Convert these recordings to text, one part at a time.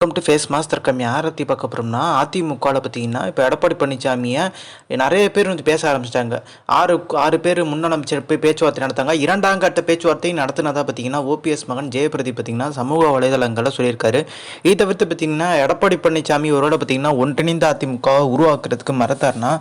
Welcome to face master கம்மி ஆரத்தி பார்க்க போகிறோம்னா அதிமுகவில் பார்த்தீங்கன்னா இப்போ எடப்பாடி பழனிசாமியை நிறைய பேர் வந்து பேச ஆரம்பிச்சிட்டாங்க. ஆறு பேர் முன்னாள் அமைச்சர் போய் பேச்சுவார்த்தை நடத்தாங்க. இரண்டாம் கட்ட பேச்சுவார்த்தை நடத்தினதாக பார்த்தீங்கன்னா ஓபிஎஸ் மகன் ஜெயபிரதி பார்த்தீங்கன்னா சமூக வலைதளங்களில் சொல்லியிருக்காரு. இதை தவிர்த்து பார்த்தீங்கன்னா எடப்பாடி பழனிசாமி ஒருவேளை பார்த்தீங்கன்னா ஒன்றிணைந்த அதிமுகவை உருவாக்குறதுக்கு மறத்தார்னா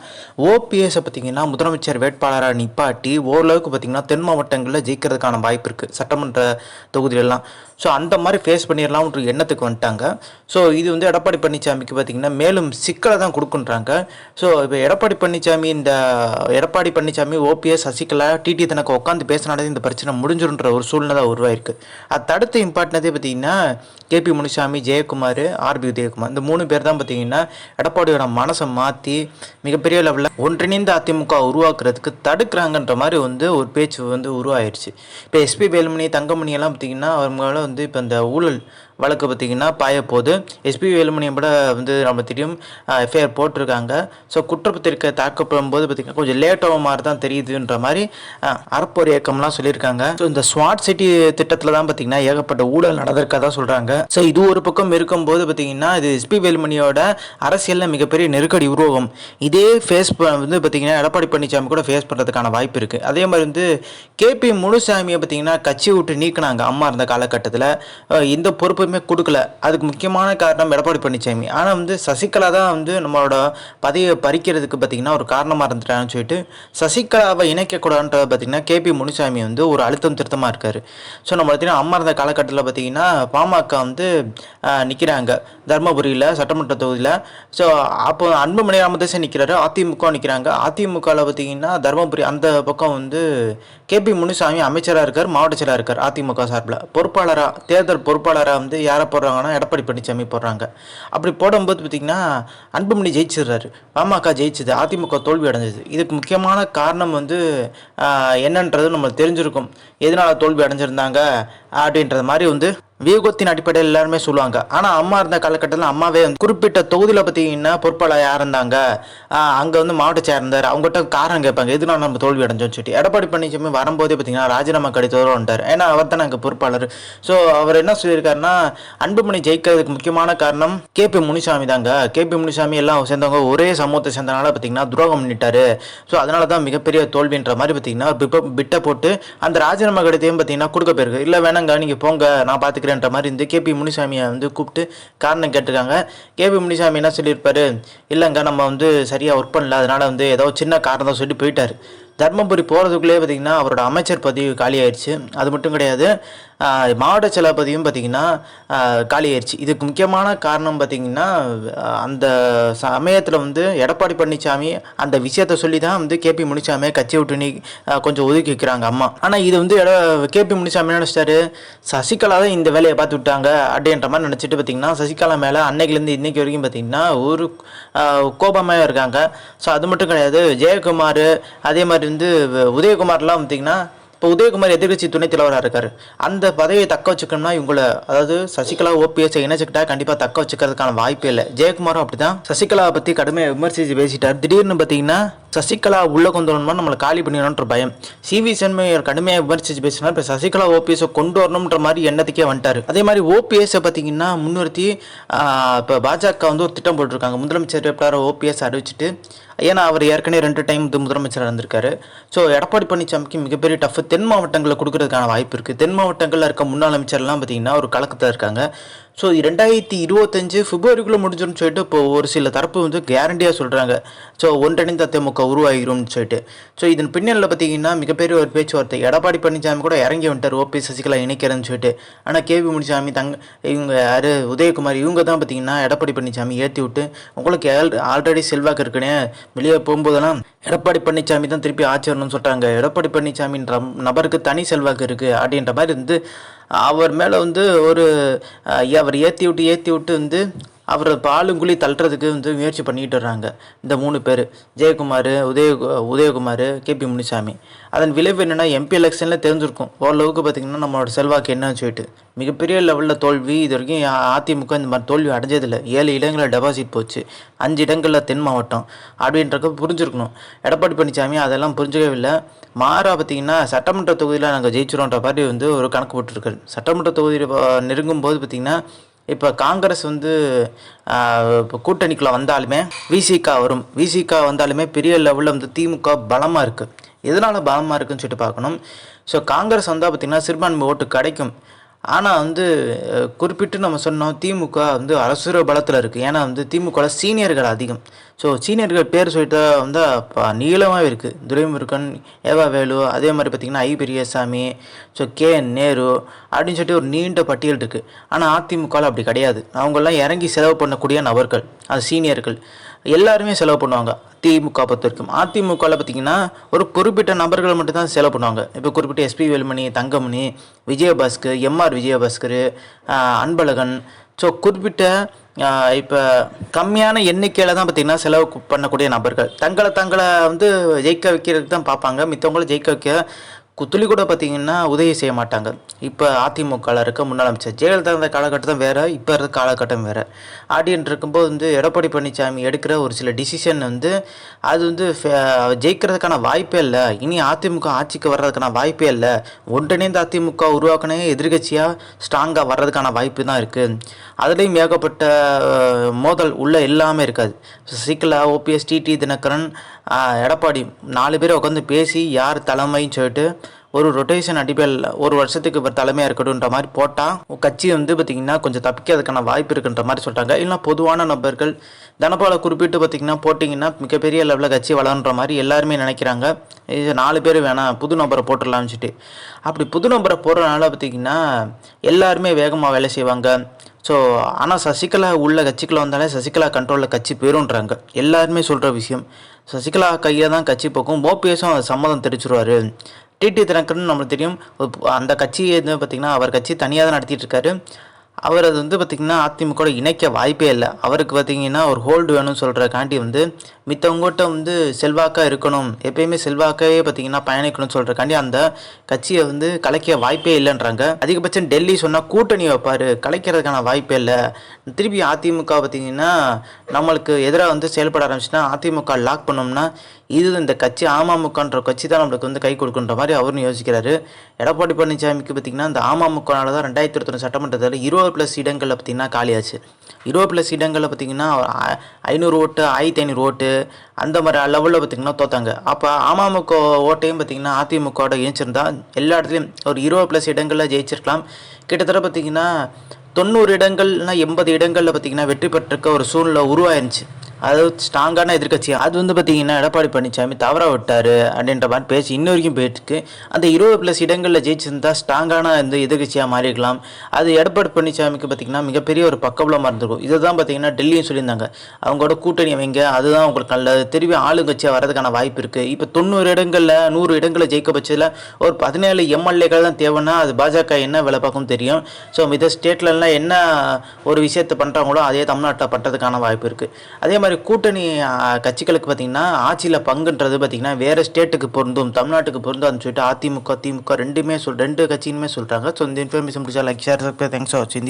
ஓபிஎஸை பார்த்தீங்கன்னா முதலமைச்சர் வேட்பாளராக நிப்பாட்டி ஓரளவுக்கு பார்த்தீங்கன்னா தென் மாவட்டங்களில் ஜெயிக்கிறதுக்கான வாய்ப்பு இருக்குது சட்டமன்ற தொகுதியிலலாம். ஸோ அந்த மாதிரி ஃபேஸ் பண்ணிடலாம்ன்ற எண்ணத்துக்கு வந்துட்டாங்க. ஸோ இது வந்து எடப்பாடி பழனிசாமிக்கு பார்த்திங்கன்னா மேலும் சிக்கலை தான் கொடுக்குன்றாங்க. ஸோ இப்போ எடப்பாடி பழனிசாமி ஓபிஎஸ் சசிகலா டிடி தனக்கு உட்காந்து பேசினாலே இந்த பிரச்சனை முடிஞ்சிருன்ற ஒரு சூழ்நிலை உருவாயிருக்கு. அது தடுத்து இம்பார்ட்டனதே பார்த்திங்கன்னா கேபி முனுசாமி, ஜெயக்குமார், ஆர்பி உதயகுமார் இந்த 3 பேர் தான் பார்த்திங்கன்னா எடப்பாடியோட மனசை மாற்றி மிகப்பெரிய லெவலில் ஒன்றிணைந்த அதிமுக உருவாக்குறதுக்கு தடுக்கிறாங்கன்ற மாதிரி வந்து ஒரு பேச்சு வந்து உருவாயிருச்சு. இப்போ எஸ்பி வேலுமணி, தங்கமணி எல்லாம் பார்த்திங்கன்னா அவங்களால வந்து இப்போ இந்த ஊழல் வழக்கு பார்த்திங்கன்னா பாயப்போது எஸ்பி வேலுமணியை விட வந்து நம்ம தெரியும் எஃப்ஐஆர் போட்டிருக்காங்க. ஸோ குற்றப்பத்திரிக்கை தாக்கப்படும் போது பார்த்திங்கன்னா கொஞ்சம் லேட்டாக மாதிரி தான் தெரியுதுன்ற மாதிரி அறப்போர் இயக்கம்லாம் சொல்லியிருக்காங்க. ஸோ இந்த ஸ்மார்ட் சிட்டி திட்டத்தில் தான் பார்த்திங்கன்னா ஏகப்பட்ட ஊழல் நடந்திருக்கதான் சொல்கிறாங்க. ஸோ இது ஒரு பக்கம் இருக்கும்போது பார்த்திங்கன்னா இது எஸ்பி வேலுமணியோட அரசியலில் மிகப்பெரிய நெருக்கடி உருவகம். இதே ஃபேஸ் வந்து பார்த்திங்கன்னா எடப்பாடி பழனிசாமி கூட ஃபேஸ் பண்ணுறதுக்கான வாய்ப்பு இருக்குது. அதே மாதிரி வந்து கேபி முனுசாமியை பார்த்திங்கன்னா கட்சி விட்டு நீக்கினாங்க அம்மா இருந்த காலகட்டத்தில். இந்த பொறுப்பு கொடுக்கல. அதுக்கு முக்கியமான காரணம் எடப்பாடி பழனிசாமி. ஆனால் வந்து சசிகலா தான் வந்து நம்மளோட பதவியை பறிக்கிறதுக்கு பார்த்திங்கன்னா ஒரு காரணமாக இருந்துட்டான்னு சொல்லிட்டு சசிகலாவை இணைக்கக்கூடாதுன்ற பார்த்திங்கன்னா கேபி முனுசாமி வந்து ஒரு அழுத்தம் திருத்தமாக இருக்கார். ஸோ நம்ம பார்த்திங்கன்னா அம்மா இருந்த காலகட்டத்தில் பார்த்திங்கன்னா பாமக வந்து நிற்கிறாங்க தர்மபுரியில் சட்டமன்ற தொகுதியில். ஸோ அப்போ அன்புமணி ராமதாஸ் நிற்கிறாரு, அதிமுக நிற்கிறாங்க. அதிமுகவில் பார்த்திங்கன்னா தர்மபுரி அந்த பக்கம் வந்து கேபி முனுசாமி அமைச்சராக இருக்கார், மாவட்ட செயலாளர் இருக்கார். அதிமுக சார்பில் பொறுப்பாளராக தேர்தல் பொறுப்பாளராக வந்து யாரை போடுறாங்கன்னா எடப்பாடி பழனிசாமி போடுறாங்க. அப்படி போடும்போது பார்த்திங்கன்னா அன்புமணி ஜெயிச்சிடுறாரு, பாமக ஜெயிச்சது, அதிமுக தோல்வி அடைஞ்சது. இதுக்கு முக்கியமான காரணம் வந்து என்னன்றது நம்மளுக்கு தெரிஞ்சிருக்கும். எதனால் தோல்வி அடைஞ்சிருந்தாங்க அப்படின்றது மாதிரி வந்து வியூகத்தின் அடிப்படையில் எல்லாருமே சொல்லுவாங்க. ஆனால் அம்மா இருந்த காலகட்டத்தில் அம்மாவே வந்து குறிப்பிட்ட தொகுதியில் பார்த்தீங்கன்னா பொறுப்பாளர் யார் இருந்தாங்க, அங்கே வந்து மாவட்ட செயலர் இருந்தார், அவங்ககிட்ட காரணம் கேட்பாங்க எதுனால நம்ம தோல்வி அடைஞ்சோன்னு சொல்லிட்டு. எடப்பாடி பழனிசாமி வரும்போதே பார்த்தீங்கன்னா ராஜினாமா கடிதத்தோடு வந்துட்டார். ஏன்னா அவர் தான் அங்கே பொறுப்பாளர். ஸோ அவர் என்ன சொல்லியிருக்காருன்னா அன்புமணி ஜெயிக்கிறதுக்கு முக்கியமான காரணம் கேபி முனுசாமி தாங்க. கேபி முனுசாமி எல்லாம் சேர்ந்தவங்க ஒரே சமூகத்தை சேர்ந்தனால பார்த்தீங்கன்னா துரோகம் பண்ணிட்டாரு. ஸோ அதனால தான் மிகப்பெரிய தோல்வின்ற மாதிரி பார்த்தீங்கன்னா பிட்டை போட்டு அந்த ராஜினாமா கடிதத்தையும் பார்த்தீங்கன்னா கொடுக்க போயிருக்கு. இல்லை வேணாங்க நீங்கள் போங்க நான் பார்த்துக்கிறேன் மாதிரி இந்த கேபி முனுசாமியை வந்து கூப்பிட்டு காரணம் கேட்டிருக்காங்க. கேபி முனுசாமி என்ன சொல்லியிருப்பாரு, இல்லைங்க நம்ம வந்து சரியாக ஒர்க் பண்ணல, அதனால் வந்து ஏதோ சின்ன காரணம் சொல்லி போயிட்டார். தர்மபுரி போகிறதுக்குள்ளே பார்த்திங்கன்னா அவரோட அமைச்சர் பதவி காலி ஆயிடுச்சு. அது மட்டும் கிடையாது, மாவட்ட செயலர் பதவியும் பார்த்திங்கன்னா காலி ஆயிடுச்சு. இதுக்கு முக்கியமான காரணம் பார்த்திங்கன்னா அந்த சமயத்தில் வந்து எடப்பாடி பழனிசாமி அந்த விஷயத்த சொல்லி தான் வந்து கேபி முனுசாமியை கட்சி விட்டு கொஞ்சம் ஒதுக்கி வைக்கிறாங்க அம்மா. ஆனால் இது வந்து கேபி முனுசாமி நினச்சிட்டாரு சசிகலா தான் இந்த வேலையை பார்த்து விட்டாங்க அப்படின்ற மாதிரி நினச்சிட்டு பார்த்திங்கன்னா சசிகலா மேலே அன்னைக்குலேருந்து இன்றைக்கி வரைக்கும் பார்த்திங்கன்னா ஒரு கோபமாக இருக்காங்க. ஸோ அது மட்டும் கிடையாது, ஜெயக்குமார் அதே மாதிரி வந்து உதயகுமார்லாம் பார்த்திங்கன்னா இப்போ உதயகுமார் எதிர்கட்சி துணைத் தலைவராக இருக்கார். அந்த பதவியை தக்க வச்சுக்கணும்னா இவங்களை அதாவது சசிகலா ஓபிஎஸ் இணைச்சிக்கிட்டா கண்டிப்பாக தக்க வச்சுக்கிறதுக்கான வாய்ப்பே இல்லை. ஜெயக்குமாரும் அப்படி தான் சசிகலாவை பற்றி கடுமையாக விமர்சித்து பேசிட்டார். திடீர்னு பார்த்தீங்கன்னா சசிகலா உள்ளே கொண்டு வரணும்னா நம்மளை காலி பண்ணிடணுன்ற பயம். சிவி சண்முகம் கடுமையாக விமர்சித்து பேசினா இப்போ சசிகலா ஓபிஎஸை கொண்டு வரணுன்ற மாதிரி எண்ணத்துக்கே வந்துட்டார். அதே மாதிரி ஓபிஎஸை பார்த்தீங்கன்னா முன்னிறுத்தி இப்போ பாஜக வந்து ஒரு திட்டம் போட்டிருக்காங்க. முதலமைச்சர் வேட்பாளர் ஓபிஎஸ் அறிவிச்சிட்டு, ஏன்னா அவர் ஏற்கனவே 2 டைம் முதலமைச்சராக இருந்திருக்காரு. ஸோ எடப்பாடி பழனிசாமிக்கு மிகப்பெரிய டஃப் தென் மாவட்டங்களில் கொடுக்கறதுக்கான வாய்ப்பு இருக்குது. தென் மாவட்டங்களில் இருக்க முன்னாள் அமைச்சர்லாம் பார்த்திங்கன்னா ஒரு கலக்கத்தில் இருக்காங்க. ஸோ 2025 பிப்ரவரிக்குள்ளே முடிஞ்சிடும்னு சொல்லிட்டு இப்போ ஒரு சில தரப்பு வந்து கேரண்டியாக சொல்கிறாங்க. ஸோ ஒன்றிணைந்த அதிமுக உருவாகிரும்னு சொல்லிட்டு. ஸோ இதன் பின்னணியில் பார்த்திங்கன்னா மிகப்பெரிய ஒரு பேச்சுவார்த்தை. எடப்பாடி பழனிசாமி கூட இறங்கி வந்துட்டார் ஓபிஎஸ் சசிகலா இணைக்கிறேன்னு சொல்லிட்டு. ஆனால் கேபி முனுசாமி இவங்க யார் உதயகுமார் இவங்க தான் பார்த்திங்கன்னா எடப்பாடி பழனிசாமி ஏற்றி விட்டு உங்களுக்கு ஆல்ரெடி செல்வாக்கு இருக்குன்னு வெளியே போகும்போதெல்லாம் எடப்பாடி பழனிசாமி தான் திருப்பி ஆட்சி வரணும்னு சொல்கிறாங்க. எடப்பாடி பழனிசாமின்ற நபருக்கு தனி செல்வாக்கு இருக்குது அப்படின்ற மாதிரி வந்து அவர் மேலே வந்து ஒரு அவர் ஏற்றி விட்டு வந்து அவர் பாலுங்குழி தள்ளுறதுக்கு வந்து முயற்சி பண்ணிட்டு வர்றாங்க இந்த 3 பேர், ஜெயக்குமார், உதயகுமார், கேபி முனுசாமி. அதன் விளைவு என்னென்னா எம்பி எலெக்ஷனில் தெரிஞ்சிருக்கும் ஓரளவுக்கு பார்த்திங்கன்னா நம்மளோட செல்வாக்கு என்னன்னு சொல்லிட்டு. மிகப்பெரிய லெவலில் தோல்வி. இது வரைக்கும் அதிமுக இந்த மாதிரி தோல்வி அடைஞ்சதில்லை. 7 இடங்களில் டெபாசிட் போச்சு, 5 இடங்களில் தென் மாவட்டம் அப்படின்றத புரிஞ்சுருக்கணும். எடப்பாடி பழனிசாமி அதெல்லாம் புரிஞ்சுக்கவே இல்லை. மாறா பார்த்திங்கன்னா சட்டமன்ற தொகுதியில் நாங்கள் ஜெயிச்சிரோன்ற மாதிரி வந்து ஒரு கணக்கு போட்டுருக்காரு. சட்டமன்ற தொகுதியில் நெருங்கும் போது பார்த்திங்கன்னா இப்போ காங்கிரஸ் வந்து இப்போ கூட்டணிக்குள்ளே வந்தாலுமே விசிகா வரும். விசிகா வந்தாலுமே பெரிய லெவலில் வந்து திமுக பலமாக இருக்குது. எதனால் பலமாக இருக்குதுன்னு சொல்லிட்டு பார்க்கணும். ஸோ காங்கிரஸ் வந்தால் பார்த்திங்கன்னா சிறுபான்மை ஓட்டு கிடைக்கும். ஆனால் வந்து குறிப்பிட்டு நம்ம சொன்னோம் திமுக வந்து அரசுர பலத்தில் இருக்குது. ஏன்னா வந்து திமுகவில் சீனியர்கள் அதிகம். ஸோ சீனியர்கள் பேர் சொல்லிட்டு வந்து நீளமாகவே இருக்குது. துரைமுருகன், ஏவா வேலு, அதே மாதிரி பார்த்திங்கன்னா ஐ பெரியசாமி, ஸோ கே.என். நேரு அப்படின்னு சொல்லிட்டு ஒரு நீண்ட பட்டியல் இருக்குது. ஆனால் அதிமுகவில் அப்படி கிடையாது. அவங்கெல்லாம் இறங்கி செலவு பண்ணக்கூடிய நபர்கள், அது சீனியர்கள் எல்லாருமே செலவு பண்ணுவாங்க. திமுக பொறுத்த வரைக்கும் அதிமுகவில் பார்த்திங்கன்னா ஒரு குறிப்பிட்ட நபர்கள் மட்டும்தான் செலவு பண்ணுவாங்க. இப்போ குறிப்பிட்ட SP Velumani, Thangamani, Vijayabaskar, MR Vijayabaskar, Anbazhagan, so குறிப்பிட்ட இப்போ கம்மியான எண்ணிக்கையில் தான் பார்த்திங்கன்னா செலவு பண்ணக்கூடிய நபர்கள் தங்களை வந்து ஜெயிக்க வைக்கிறதுக்கு தான் பார்ப்பாங்க. மித்தவங்களை ஜெயிக்க வைக்க துளி கூட பார்த்திங்கன்னா உதவி செய்ய மாட்டாங்க. இப்போ அதிமுகவில் இருக்க முன்னாள் அமைச்சர் ஜெயலலிதா இருந்த காலகட்டம் வேறு, இப்போ இருக்க காலகட்டம் வேறு. அப்படின்னு இருக்கும்போது வந்து எடப்பாடி பழனிசாமி எடுக்கிற ஒரு சில டிசிஷன் வந்து அது வந்து ஜெயிக்கிறதுக்கான வாய்ப்பே இல்லை. இனி அதிமுக ஆட்சிக்கு வர்றதுக்கான வாய்ப்பே இல்லை. ஒன்றிணைந்த அதிமுக உருவாக்கினே எதிர்கட்சியாக ஸ்ட்ராங்காக வர்றதுக்கான வாய்ப்பு தான் இருக்குது. அதுலேயும் ஏகப்பட்ட மோதல் உள்ள எல்லாமே இருக்காது. சசிகலா, ஓபிஎஸ், டிடி தினகரன், எடப்பாடி 4 பேரை உட்காந்து பேசி யார் தலைமைன்னு சொல்லிட்டு ஒரு ரொட்டேஷன் அடிப்படையில் ஒரு வருஷத்துக்கு இப்போ தலைமையாக இருக்கட்டும்ன்ற மாதிரி போட்டால் கட்சி வந்து பார்த்திங்கன்னா கொஞ்சம் தப்பிக்கிறதுக்கான வாய்ப்பு இருக்குன்ற மாதிரி சொல்லிட்டாங்க. இல்லைனா பொதுவான நபர்கள் தனபாலை குறிப்பிட்டு பார்த்திங்கன்னா போட்டிங்கன்னா மிகப்பெரிய லெவலில் கட்சி வளர்ன்ற மாதிரி எல்லாருமே நினைக்கிறாங்க. இது 4 பேர் வேணாம், புது நபரை போட்டுடலாம்னு சொல்லிட்டு. அப்படி புது நபரை போடுறதுனால பார்த்திங்கன்னா எல்லாருமே வேகமாக வேலை செய்வாங்க. ஸோ ஆனால் சசிகலா உள்ள கட்சிக்குள்ளே வந்தாலே சசிகலா கண்ட்ரோலில் கட்சி போயிடும்ன்றாங்க எல்லாருமே சொல்கிற விஷயம். சசிகலா கையில் தான் கட்சி போக்கும். ஓபிஎஸும் அதை சம்மதம் தெரிவிச்சிருவார். டிடி தினகரன் நம்மளுக்கு தெரியும், அந்த கட்சியை வந்து பார்த்திங்கன்னா அவர் கட்சி தனியாக தான் நடத்திட்டு இருக்காரு. அவர் அது வந்து பார்த்திங்கன்னா அதிமுக இணைக்க வாய்ப்பே இல்லை. அவருக்கு பார்த்திங்கன்னா ஒரு ஹோல்டு வேணும்னு சொல்கிறக்காண்டி வந்து மித்தவங்ககிட்ட வந்து செல்வாக்காக இருக்கணும், எப்பயுமே செல்வாக்காகவே பார்த்திங்கன்னா பயணிக்கணும்னு சொல்கிறக்காண்டி அந்த கட்சியை வந்து கலைக்க வாய்ப்பே இல்லைன்றாங்க. அதிகபட்சம் டெல்லி சொன்னால் கூட்டணி வைப்பார், கலைக்கிறதுக்கான வாய்ப்பே இல்லை. திருப்பி அதிமுக பார்த்திங்கன்னா நம்மளுக்கு எதிராக வந்து செயல்பட ஆரம்பிச்சுன்னா அதிமுக லாக் பண்ணோம்னா இது இந்த கட்சி அமமுகன்ற கட்சி தான் நம்மளுக்கு வந்து கை கொடுக்குன்ற மாதிரி அவரும் யோசிக்கிறாரு. எடப்பாடி பழனிசாமிக்கு பார்த்திங்கன்னா இந்த அமமுகனால தான் 2021 சட்டமன்றத்தில் 20+ இடங்களில் பார்த்திங்கன்னா காலியாச்சு. 20+ இடங்களில் பார்த்திங்கன்னா 500 ஓட்டு, 1500 ஓட்டு அந்த மாதிரி லெவலில் பார்த்திங்கன்னா தோத்தாங்க. அப்போ அமமுக ஓட்டையும் பார்த்திங்கன்னா அதிமுகவோட இணைச்சிருந்தா எல்லா இடத்துலையும் ஒரு 20+ இடங்களில் ஜெயிச்சிருக்கலாம். கிட்டத்தட்ட பார்த்திங்கன்னா 90 இடங்கள்னா 80 இடங்களில் பார்த்திங்கன்னா வெற்றி பெற்றிருக்க ஒரு சூழ்நிலை உருவாயிருந்துச்சு. அதாவது ஸ்ட்ராங்கான எதிர்கட்சி அது வந்து பார்த்திங்கன்னா எடப்பாடி பழனிசாமி தவறாக விட்டார் அப்படின்ற மாதிரி பேசி இன்ன வரைக்கும் போயிட்டுருக்கு. அந்த 20+ இடங்களில் ஜெயிச்சிருந்தால் ஸ்ட்ராங்கான இந்த எதிர்கட்சியாக மாறிக்கலாம். அது எடப்பாடி பழனிசாமிக்கு பார்த்திங்கன்னா மிகப்பெரிய ஒரு பக்கபலமாக இருந்திருக்கும். இதை தான் பார்த்திங்கன்னா டெல்லியும் சொல்லியிருந்தாங்க, அவங்களோட கூட்டணி வைங்க, அதுதான் உங்களுக்கு நல்லது, திரும்பி ஆளுங்கட்சியாக வரதுக்கான வாய்ப்பு இருக்குது. இப்போ 90 இடங்களில் 100 இடங்களில் ஜெயிக்க பட்சத்தில் ஒரு 17 எம்எல்ஏக்கள் தான் தேவைன்னா அது பாஜக என்ன வேலை பார்க்கும் தெரியும். ஸோ மித ஸ்டேட்லலாம் என்ன ஒரு விஷயத்தை பண்ணுறாங்களோ அதே தமிழ்நாட்டில் பண்ணுறதுக்கான வாய்ப்பு இருக்குது. அதே மாதிரி கூட்டணி கட்சிகளுக்கு பார்த்திங்கன்னா ஆட்சியில் பங்குன்றது பார்த்திங்கன்னா வேறு ஸ்டேட்டுக்கு பொருந்தும், தமிழ்நாட்டுக்கு பொருந்தும் சொல்லிட்டு அதிமுக, திமுக ரெண்டு கட்சியுமே சொல்கிறாங்க. ஸோ இந்த இன்ஃபர்மேஷன் பிடிச்சா like, share, subscribe. Thanks for வாட்சிங்.